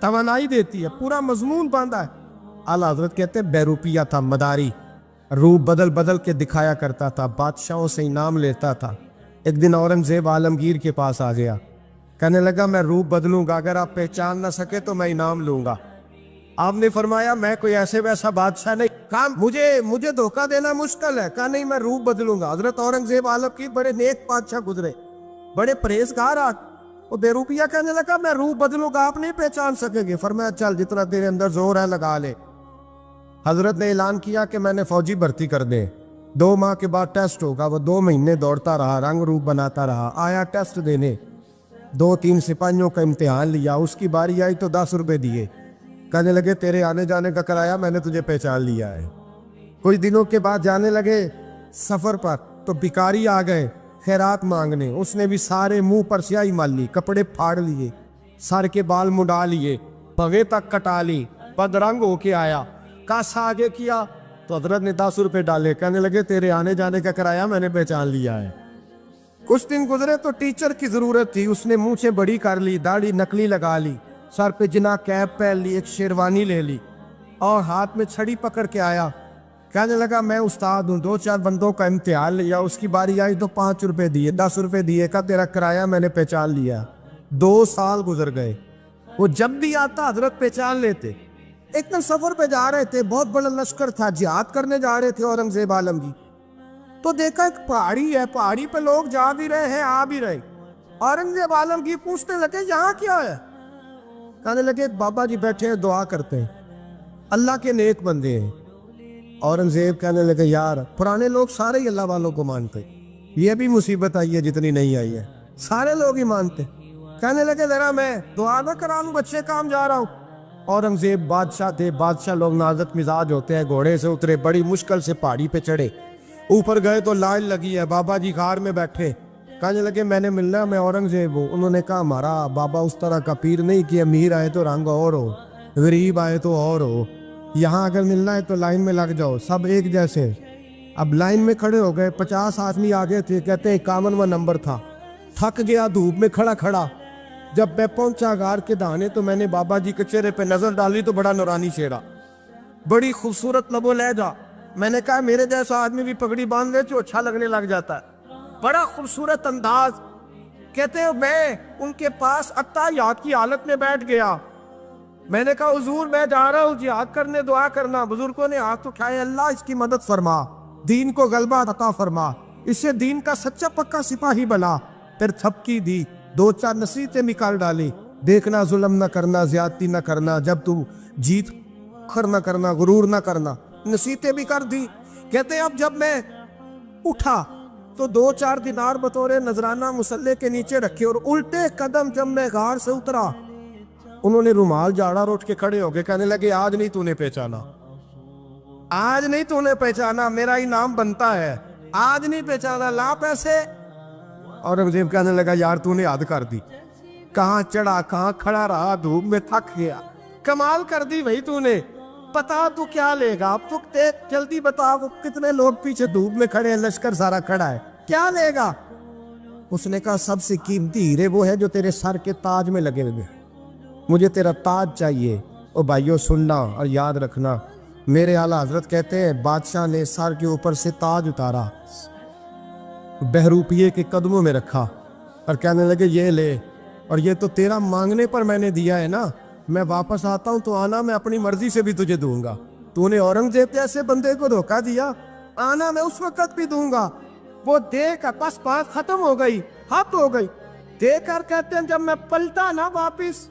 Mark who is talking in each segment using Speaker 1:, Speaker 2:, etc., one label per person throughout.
Speaker 1: توانائی دیتی ہے, پورا مضمون باندھا ہے. اعلیٰ حضرت کہتے ہیں بہروپیہ تھا, مداری, روپ بدل بدل کے دکھایا کرتا تھا, بادشاہوں سے انعام لیتا تھا. ایک دن اورنگزیب عالمگیر کے پاس آ گیا, کہنے لگا میں روپ بدلوں گا, اگر آپ پہچان نہ سکے تو میں انعام لوں گا. آپ نے فرمایا میں کوئی ایسے ویسا بادشاہ نہیں, کہا مجھے دھوکہ دینا مشکل ہے. کہا نہیں میں روپ بدلوں گا. حضرت اورنگزیب عالمگیر بڑے نیک بادشاہ گزرے, بڑے پرہیزگار. وہ بہروپیہ کہنے لگا میں روپ بدلوں گا, آپ نہیں پہچان سکیں گے. فرمایا چل جتنا تیرے اندر زور ہے لگا لے. حضرت نے اعلان کیا کہ میں نے فوجی بھرتی کر دیں, 2 ماہ کے بعد ٹیسٹ ہوگا. وہ 2 مہینے دوڑتا رہا, رنگ روپ بناتا رہا, آیا ٹیسٹ دینے, 2-3 سپاہیوں کا امتحان لیا. اس کی باری آئی تو 10 روپے دیے, کہنے لگے تیرے آنے جانے کا کرایہ میں نے تجھے پہچان لیا ہے. کچھ دنوں کے بعد جانے لگے سفر پر, تو بھکاری آ گئے خیرات مانگنے. اس نے بھی سارے منہ پر سیاہی مال لی, کپڑے پھاڑ لیے, سر کے بال مڈا لیے, پگے تک کٹا لی, بدرنگ ہو کے آیا. کاسا آگے کیا تو حضرت نے 10 روپے ڈالے, کہنے لگے تیرے آنے جانے کا کرایہ میں نے پہچان لیا ہے. کچھ دن گزرے تو ٹیچر کی ضرورت تھی. اس نے مونچھیں بڑی کر لی, داڑھی نکلی لگا لی, سر پہ جنا کیپ پہن لی, ایک شیروانی لے لی اور ہاتھ میں چھڑی پکڑ کے آیا. کہنے لگا میں استاد ہوں, 2-4 بندوں کا امتحان لیا. اس کی باری آئی تو 5 روپے دیے, 10 روپے دیے, کہا تیرا کرایہ میں نے پہچان لیا. 2 سال گزر گئے. وہ جب بھی آتا حضرت پہچان لیتے. ایک دن سفر پہ جا رہے تھے, بہت بڑا لشکر تھا, جہاد کرنے جا رہے تھے اورنگزیب عالمگیر. تو دیکھا ایک پہاڑی ہے, پہاڑی پہ لوگ جا بھی رہے ہیں آ بھی رہے. اورنگزیب عالمگیر پوچھنے لگے یہاں کیا ہے؟ کہنے لگے بابا جی بیٹھے ہیں دعا کرتے ہیں, اللہ کے نیک بندے ہیں. اورنگزیب کہنے لگے یار پرانے لوگ سارے ہی اللہ والوں کو مانتے, یہ بھی مصیبت آئی ہے جتنی نہیں آئی ہے, سارے لوگ ہی مانتے. کہنے لگے ذرا میں دعا نہ کرا لوں, بچے کام جا رہا ہوں. اورنگزیب بادشاہ تھے, بادشاہ لوگ نازک مزاج ہوتے ہیں. گھوڑے سے اترے, بڑی مشکل سے پہاڑی پہ چڑھے, اوپر گئے تو لائن لگی ہے. بابا جی غار میں بیٹھے, کہنے لگے میں نے ملنا, میں اورنگزیب ہوں. انہوں نے کہا ہمارا بابا اس طرح کا پیر نہیں کہ امیر آئے تو رنگ اور ہو, غریب آئے تو اور ہو. یہاں اگر ملنا ہے تو لائن میں لگ جاؤ, سب ایک جیسے. اب لائن میں کھڑے ہو گئے, 50 آدمی آگے تھے. کہتے ہیں 51واں نمبر تھا. تھک گیا دھوپ میں کھڑا کھڑا. جب میں پہنچا غار کے دہانے تو میں نے بابا جی کے چہرے پہ نظر ڈالی تو بڑا نورانی چہرہ, بڑی خوبصورت لب و لہجہ. میں نے کہا میرے جیسا آدمی بھی پگڑی باندھ لے تو اچھا لگنے لگ جاتا ہے, بڑا خوبصورت انداز. کہتے ہیں میں ان کے پاس اتحیات کی حالت میں بیٹھ گیا. میں نے کہا حضور میں جا رہا ہوں جہاد کرنے, دعا کرنا. بزرگوں نے ہاتھ اٹھائے, اللہ اس کی مدد فرما, دین کو غلبہ عطا فرما, اسے دین کا سچا پکا سپاہی بنا. پھر تھپکی دی, 2-4 نصیحتیں نکال ڈالی. دیکھنا ظلم نہ کرنا, زیادتی نہ کرنا, جب تو جیت کر نہ کرنا, غرور نہ کرنا, نصیحتیں بھی کر دی. کہتے ہیں اب جب میں اٹھا تو 2-4 دینار بطور نذرانہ مسلح کے نیچے رکھے, اور الٹے قدم جب میں غار سے اترا انہوں نے رومال جھاڑا اور اٹھ کے کھڑے ہو گئے. کہنے لگے آج نہیں تو نے پہچانا, آج نہیں تو نے پہچانا, میرا انعام بنتا ہے, آج نہیں پہچانا, لا پیسے. اورنگزیب کہنے لگا یار تو نے حد کر دی, کہاں چڑھا کہاں کھڑا رہا, دھوپ میں تھک گیا, کمال کر دی بھائی تو نے. پتا تو کیا لے گا, اب تو جلدی بتا, وہ کتنے لوگ پیچھے دھوپ میں کھڑے ہیں, لشکر سارا کھڑا ہے, کیا لے گا؟ اس نے کہا سب سے قیمتی ہیرے وہ ہے جو تیرے سر کے تاج میں لگے ہوئے, مجھے تیرا تاج چاہیے. او بھائیو سننا اور یاد رکھنا, میرے اعلیٰ حضرت کہتے ہیں بادشاہ نے سر کے اوپر سے تاج اتارا, بہروپیے کے قدموں میں رکھا اور کہنے لگے یہ لے, اور یہ تو تیرا مانگنے پر میں نے دیا ہے نا, میں واپس آتا ہوں تو آنا, میں اپنی مرضی سے بھی تجھے دوں گا. تو نے اورنگزیب جیسے بندے کو دھوکہ دیا, آنا میں اس وقت بھی دوں گا. وہ دے کر بس بات ختم ہو گئی, حد ہو گئی. دے کر کہتے ہیں جب میں پلٹا نا واپس,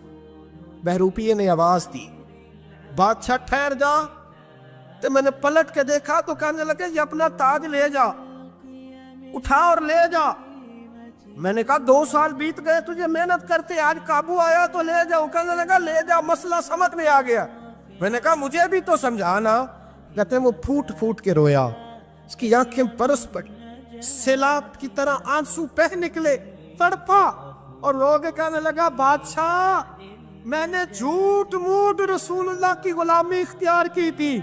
Speaker 1: بہروپیے نے آواز دی بادشاہ ٹھہر جا. تو میں نے پلٹ کے دیکھا تو کہنے لگے یہ اپنا تاج لے جا, اٹھا اور لے جا. میں نے کہا 2 سال بیت گئے تجھے محنت کرتے, آج قابو آیا تو لے جاؤ. کہنے لگا لے جا, مسئلہ سمجھ میں آ گیا. میں نے کہا مجھے بھی تو سمجھانا. کہتے ہیں وہ پھوٹ پھوٹ کے رویا, اس کی آنکھیں برس پڑی, سیلاب کی طرح آنسو بہہ نکلے, تڑپا اور رو کے کہنے لگا بادشاہ میں نے جھوٹ موٹ رسول اللہ کی غلامی اختیار کی تھی,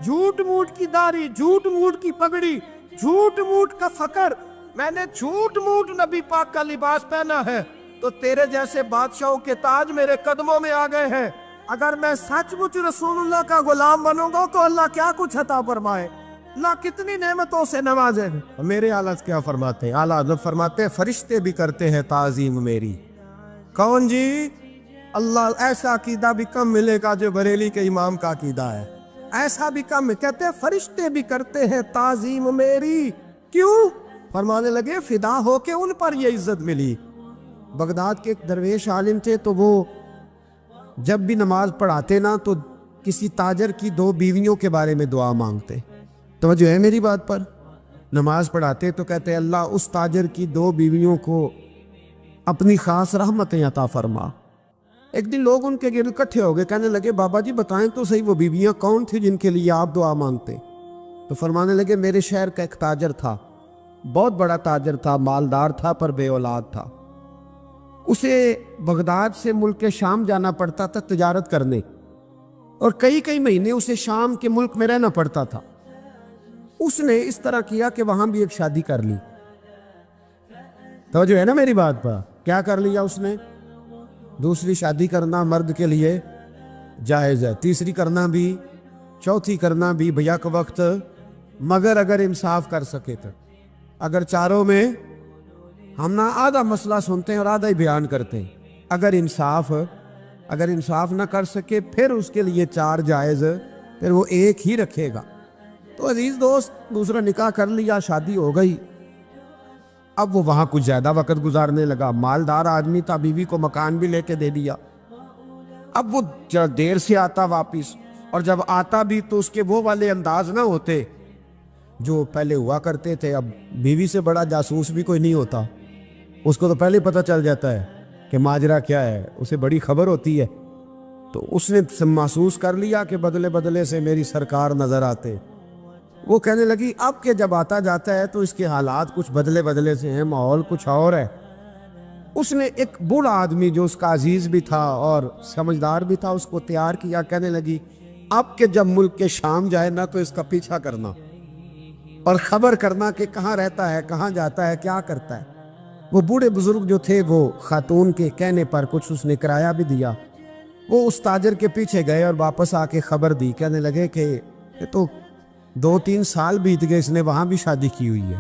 Speaker 1: جھوٹ موٹ کی داڑھی, جھوٹ موٹ کی پگڑی, جھوٹ موٹ کا فقر, میں نے جھوٹ موٹ نبی پاک کا لباس پہنا ہے, تو تیرے جیسے بادشاہوں کے تاج میرے قدموں میں آ گئے ہیں. اگر میں سچ مچ رسول اللہ کا غلام بنوں گا تو اللہ کیا کچھ عطا فرمائے، اللہ کتنی نعمتوں سے نوازے۔ میرے اعلیٰ کیا فرماتے ہیں؟ اعلیٰ حضرت فرماتے ہیں فرشتے بھی کرتے ہیں تعظیم میری۔ کون جی؟ اللہ ایسا عقیدہ بھی کم ملے گا جو بریلی کے امام کا عقیدہ ہے، ایسا بھی کم۔ کہتے ہیں فرشتے بھی کرتے ہیں تعظیم میری۔ کیوں؟ فرمانے لگے فدا ہو کے ان پر یہ عزت ملی۔ بغداد کے ایک درویش عالم تھے، تو وہ جب بھی نماز پڑھاتے نا تو کسی تاجر کی 2 بیویوں کے بارے میں دعا مانگتے۔ توجہ ہے میری بات پر؟ نماز پڑھاتے تو کہتے اللہ اس تاجر کی 2 بیویوں کو اپنی خاص رحمتیں عطا فرما۔ ایک دن لوگ ان کے گرد اکٹھے ہو گئے، کہنے لگے بابا جی بتائیں تو صحیح وہ بیویاں کون تھی جن کے لیے آپ دعا مانگتے؟ تو فرمانے لگے میرے شہر کا ایک تاجر تھا، بہت بڑا تاجر تھا، مالدار تھا پر بے اولاد تھا۔ اسے بغداد سے ملک شام جانا پڑتا تھا تجارت کرنے، اور کئی مہینے اسے شام کے ملک میں رہنا پڑتا تھا۔ اس نے اس طرح کیا کہ وہاں بھی ایک شادی کر لی۔ توجہ ہے نا میری بات پر؟ کیا کر لیا اس نے؟ دوسری شادی کرنا مرد کے لیے جائز ہے، تیسری کرنا بھی، چوتھی کرنا بھی بھیا کے وقت، مگر اگر انصاف کر سکے تو۔ اگر چاروں میں ہم نہ آدھا مسئلہ سنتے ہیں اور آدھا ہی بیان کرتے ہیں، اگر انصاف نہ کر سکے پھر اس کے لیے 4 جائز، پھر وہ ایک ہی رکھے گا۔ تو عزیز دوست دوسرا نکاح کر لیا، شادی ہو گئی۔ اب وہ وہاں کچھ زیادہ وقت گزارنے لگا، مالدار آدمی تھا، بیوی کو مکان بھی لے کے دے دیا۔ اب وہ دیر سے آتا واپس، اور جب آتا بھی تو اس کے وہ والے انداز نہ ہوتے جو پہلے ہوا کرتے تھے۔ اب بیوی سے بڑا جاسوس بھی کوئی نہیں ہوتا، اس کو تو پہلے پتہ چل جاتا ہے کہ ماجرا کیا ہے، اسے بڑی خبر ہوتی ہے۔ تو اس نے محسوس کر لیا کہ بدلے بدلے سے میری سرکار نظر آتے۔ وہ کہنے لگی اب کہ جب آتا جاتا ہے تو اس کے حالات کچھ بدلے بدلے سے ہیں، ماحول کچھ اور ہے۔ اس نے ایک بوڑھا آدمی جو اس کا عزیز بھی تھا اور سمجھدار بھی تھا اس کو تیار کیا، کہنے لگی اب کہ جب ملک کے شام جائے نا تو اس کا پیچھا کرنا اور خبر کرنا کہ کہاں رہتا ہے، کہاں جاتا ہے، کیا کرتا ہے۔ وہ بوڑھے بزرگ جو تھے وہ خاتون کے کہنے پر کچھ اس نے کرایہ بھی دیا۔ وہ اس تاجر کے پیچھے گئے اور واپس آ کے خبر دی، کہنے لگے کہ یہ تو 2-3 سال بیت گئے، اس نے وہاں بھی شادی کی ہوئی ہے،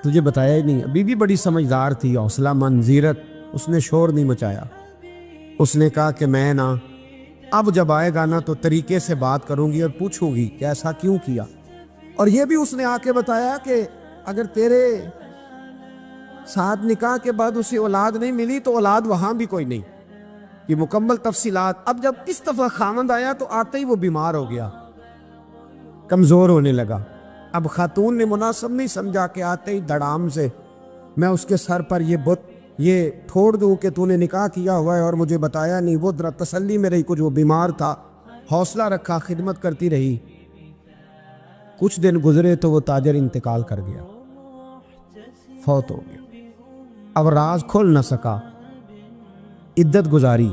Speaker 1: تجھے بتایا ہی نہیں۔ بی بی بڑی سمجھدار تھی، حوصلہ مند، زیرت، اس نے شور نہیں مچایا۔ اس نے کہا کہ میں نا اب جب آئے گا نا تو طریقے سے بات کروں گی اور پوچھوں گی کہ ایسا کیوں کیا، اور یہ بھی اس نے آ کے بتایا کہ اگر تیرے ساتھ نکاح کے بعد اسے اولاد نہیں ملی تو اولاد وہاں بھی کوئی نہیں، یہ مکمل تفصیلات۔ اب جب اس دفعہ خامند آیا تو آتے ہی وہ بیمار ہو گیا، کمزور ہونے لگا۔ اب خاتون نے مناسب نہیں سمجھا کہ آتے ہی دڑام سے میں اس کے سر پر یہ ٹھوڑ دوں کہ تو نے نکاح کیا ہوا ہے اور مجھے بتایا نہیں۔ وہ ذرا تسلی میں رہی، کچھ وہ بیمار تھا، حوصلہ رکھا، خدمت کرتی رہی۔ کچھ دن گزرے تو وہ تاجر انتقال کر گیا، فوت ہو گیا۔ اب راز کھل نہ سکا، عدت گزاری،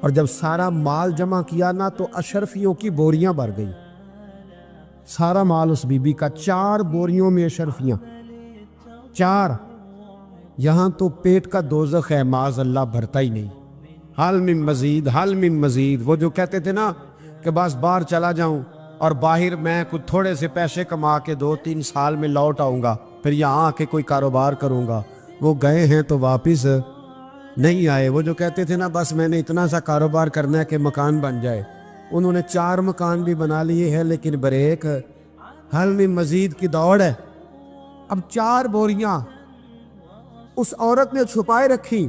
Speaker 1: اور جب سارا مال جمع کیا نا تو اشرفیوں کی بوریاں بھر گئی۔ سارا مال اس بی بی کا، 4 بوریوں میں اشرفیاں، 4۔ یہاں تو پیٹ کا دوزخ ہے، معاذ اللہ، بھرتا ہی نہیں۔ حل من مزید، حل من مزید۔ وہ جو کہتے تھے نا کہ بس باہر چلا جاؤں اور باہر میں کچھ تھوڑے سے پیسے کما کے 2-3 سال میں لوٹ آؤں گا، پھر یہاں آ کے کوئی کاروبار کروں گا، وہ گئے ہیں تو واپس نہیں آئے۔ وہ جو کہتے تھے نا بس میں نے اتنا سا کاروبار کرنا ہے کہ مکان بن جائے، انہوں نے 4 مکان بھی بنا لیے ہیں، لیکن بریک حل من مزید کی دوڑ ہے۔ اب 4 بوریاں اس عورت نے چھپائے رکھی،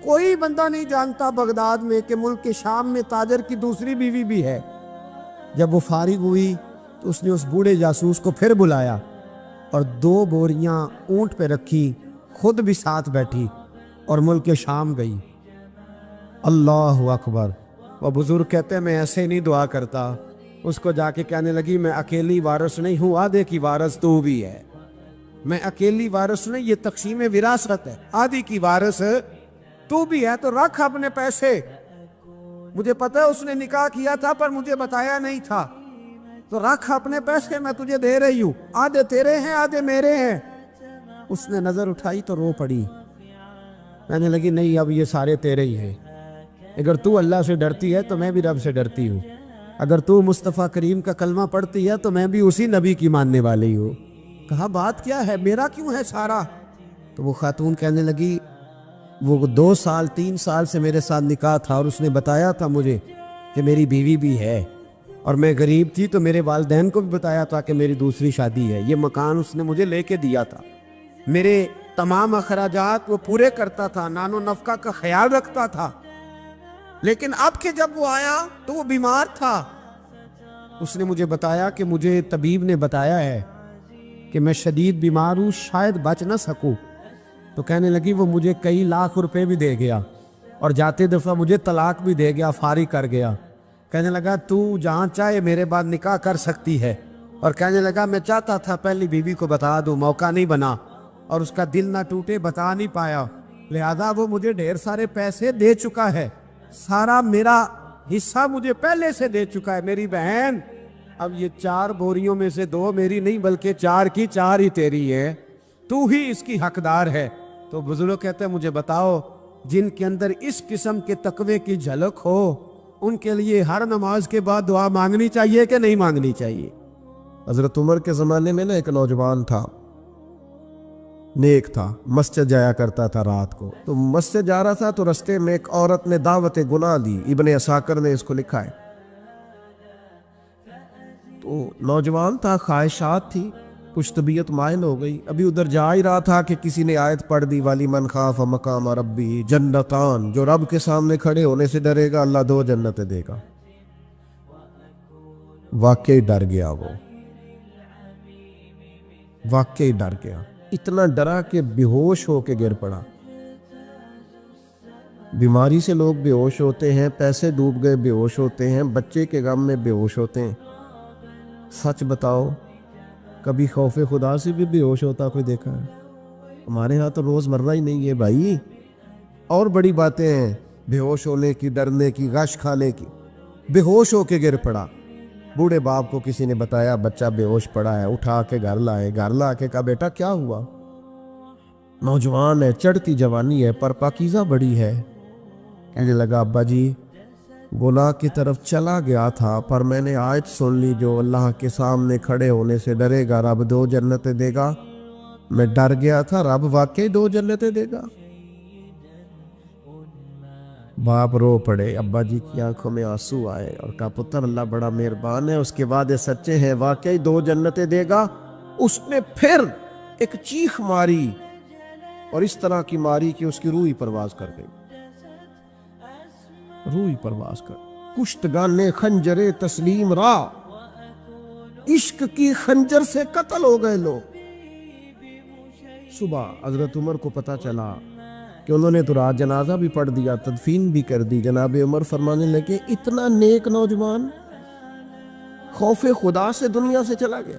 Speaker 1: کوئی بندہ نہیں جانتا بغداد میں کہ ملک کے شام میں تاجر کی دوسری بیوی بھی ہے۔ جب وہ فارغ ہوئی تو اس نے اس بوڑھے جاسوس کو پھر بلایا اور 2 بوریاں اونٹ پہ رکھی، خود بھی ساتھ بیٹھی اور ملک شام گئی۔ اللہ اکبر۔ وہ بزرگ کہتے ہیں میں ایسے نہیں دعا کرتا۔ اس کو جا کے کہنے لگی میں اکیلی وارث نہیں ہوں، آدھے کی وارث تو بھی ہے، میں اکیلی وارث نہیں، یہ تقسیم وراثت ہے، آدھی کی وارث تو بھی ہے، تو رکھ اپنے پیسے، مجھے پتہ ہے اس نے نکاح کیا تھا پر مجھے بتایا نہیں تھا، تو رکھ اپنے پیسے، میں تجھے دے رہی ہوں، آدھے تیرے ہیں آدھے میرے ہیں۔ اس نے نظر اٹھائی تو رو پڑی، کہنے لگی نہیں اب یہ سارے تیرے ہی ہیں۔ اگر تو اللہ سے ڈرتی ہے تو میں بھی رب سے ڈرتی ہوں، اگر تو مصطفیٰ کریم کا کلمہ پڑھتی ہے تو میں بھی اسی نبی کی ماننے والی ہوں۔ کہا بات کیا ہے، میرا کیوں ہے سارا؟ تو وہ خاتون کہنے لگی وہ 2 سال 3 سال سے میرے ساتھ نکاح تھا اور اس نے بتایا تھا مجھے کہ میری بیوی بھی ہے، اور میں غریب تھی تو میرے والدین کو بھی بتایا تھا کہ میری دوسری شادی ہے۔ یہ مکان اس نے مجھے لے کے دیا تھا، میرے تمام اخراجات وہ پورے کرتا تھا، نان و نفقہ کا خیال رکھتا تھا، لیکن اب کہ جب وہ آیا تو وہ بیمار تھا۔ اس نے مجھے بتایا کہ مجھے طبیب نے بتایا ہے کہ میں شدید بیمار ہوں، شاید بچ نہ سکوں۔ تو کہنے لگی وہ مجھے کئی لاکھ روپے بھی دے گیا اور جاتے دفعہ مجھے طلاق بھی دے گیا، فارغ کر گیا۔ کہنے لگا تو جہاں چاہے میرے بعد نکاح کر سکتی ہے، اور کہنے لگا میں چاہتا تھا پہلی بیوی کو بتا دوں، موقع نہیں بنا اور اس کا دل نہ ٹوٹے، بتا نہیں پایا، لہذا وہ مجھے ڈھیر سارے پیسے دے چکا ہے، سارا میرا حصہ مجھے پہلے سے دے چکا ہے۔ میری بہن اب یہ 4 بوریوں میں سے 2 میری نہیں بلکہ 4 کی 4 ہی تیری ہے، تو ہی اس کی حقدار ہے۔ تو بزرگ کہتے ہیں مجھے بتاؤ جن کے اندر اس قسم کے تقوی کی جھلک ہو ان کے لیے ہر نماز کے بعد دعا مانگنی چاہیے کہ نہیں مانگنی چاہیے؟ حضرت عمر کے زمانے میں ایک نوجوان تھا، نیک تھا، مسجد جایا کرتا تھا رات کو۔ تو مسجد جا رہا تھا تو رستے میں ایک عورت نے دعوت گناہ دی، ابن عساکر نے اس کو لکھا ہے۔ تو نوجوان تھا، خواہشات تھی، کچھ طبیعت مائل ہو گئی، ابھی ادھر جا ہی رہا تھا کہ کسی نے آیت پڑھ دی والی من خاف مقام ربی جنتان، جو رب کے سامنے کھڑے ہونے سے ڈرے گا اللہ 2 جنتیں دے گا۔ واقعی ڈر گیا، وہ واقعی ڈر گیا، اتنا ڈرا کہ بے ہوش ہو کے گر پڑا۔ بیماری سے لوگ بے ہوش ہوتے ہیں، پیسے ڈوب گئے بے ہوش ہوتے ہیں، بچے کے غم میں بے ہوش ہوتے ہیں۔ سچ بتاؤ کبھی خوف خدا سے بھی بے ہوش ہوتا کوئی دیکھا ہے؟ ہمارے ہاں تو روز مرہ ہی نہیں ہے بھائی، اور بڑی باتیں ہیں بے ہوش ہونے کی، ڈرنے کی، غش کھانے کی۔ بے ہوش ہو کے گر پڑا، بوڑھے باپ کو کسی نے بتایا بچہ بے ہوش پڑا ہے، اٹھا کے گھر لائے، گھر لا کے کہا بیٹا کیا ہوا؟ نوجوان ہے، چڑھتی جوانی ہے پر پاکیزہ بڑی ہے۔ کہنے لگا ابا جی گناہ کی طرف چلا گیا تھا، پر میں نے آیت سن لی جو اللہ کے سامنے کھڑے ہونے سے ڈرے گا رب 2 جنتیں دے گا، میں ڈر گیا تھا، رب واقعی 2 جنتیں دے گا۔ باپ رو پڑے، ابا جی کی آنکھوں میں آنسو آئے اور کہا پتر اللہ بڑا مہربان ہے، اس کے وعدے سچے ہیں، واقعی 2 جنتیں دے گا۔ اس نے پھر ایک چیخ ماری اور اس طرح کی ماری کہ اس کی روح ہی پرواز کر گئی، روح ہی پرواز کر۔ کشتگان خنجر تسلیم را، عشق کی خنجر سے قتل ہو گئے لوگ۔ صبح حضرت عمر کو پتہ چلا کہ انہوں نے تو رات جنازہ بھی پڑھ دیا، تدفین بھی کر دی۔ جناب عمر فرمانے لگے اتنا نیک نوجوان خوف خدا سے دنیا سے چلا گیا۔